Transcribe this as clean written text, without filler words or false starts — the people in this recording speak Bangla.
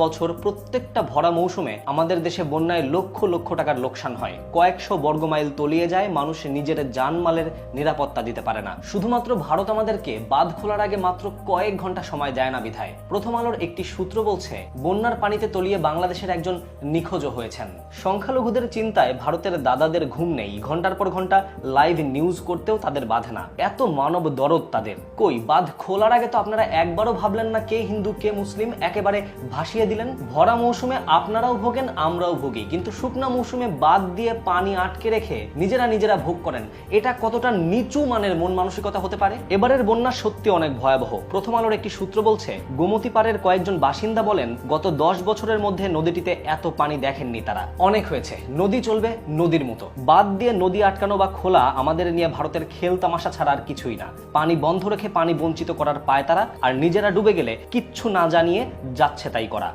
বছর প্রত্যেকটা ভরা মৌসুমে আমাদের দেশে বন্যায় লক্ষ লক্ষ টাকার লোকসান হয়। কয়েকশো বর্গমাইল তলিয়ে যায়, মানুষ নিজের জানমালের নিরাপত্তা দিতে পারে না। শুধুমাত্র ভারত আমাদেরকে বাঁধ খোলার আগে মাত্র কয়েক ঘন্টা সময় দেয় না বিধায়। প্রথম আলোর একটি সূত্র বলছে, বন্যার পানিতে তলিয়ে বাংলাদেশের একজন নিখোঁজও হয়েছেন। সংখ্যালঘুদের চিন্তায় ভারতের দাদাদের ঘুম নেই, ঘন্টার পর ঘন্টা লাইভ নিউজ করতেও তাদের বাধে না। এত মানব দরদ তাদের। কই, বাঁধ খোলার আগে তো আপনারা একবারও ভাবলেন না কে হিন্দু কে মুসলিম, একেবারে ভাসিয়ে দিলেন। ভরা মৌসুমে আপনারাও ভোগেন, আমরাও ভুগি, কিন্তু শুকনা মৌসুমে বাদ দিয়ে পানি আটকে রেখে নিজেরা ভোগ করেন। এটা কতটা নিচু মানের মন মানসিকতা হতে পারে? এবারের বন্যা সত্যি অনেক ভয়াবহ। প্রথম আলোর একটি সূত্র বলছে, গোমতী পাড়ের কয়েকজন বাসিন্দা বলেন, গত 10 বছরের মধ্যে নদীটিতে এত পানি দেখেননি তারা। অনেক হয়েছে, নদী চলবে নদীর মতো। বাদ দিয়ে নদী আটকানো বা খোলা আমাদের নিয়ে ভারতের খেল তামাশা ছাড়া আর কিছুই না। পানি বন্ধ রেখে পানি বঞ্চিত করার পায় তারা, আর নিজেরা ডুবে গেলে কিচ্ছু না জানিয়ে যাচ্ছে তাই করা।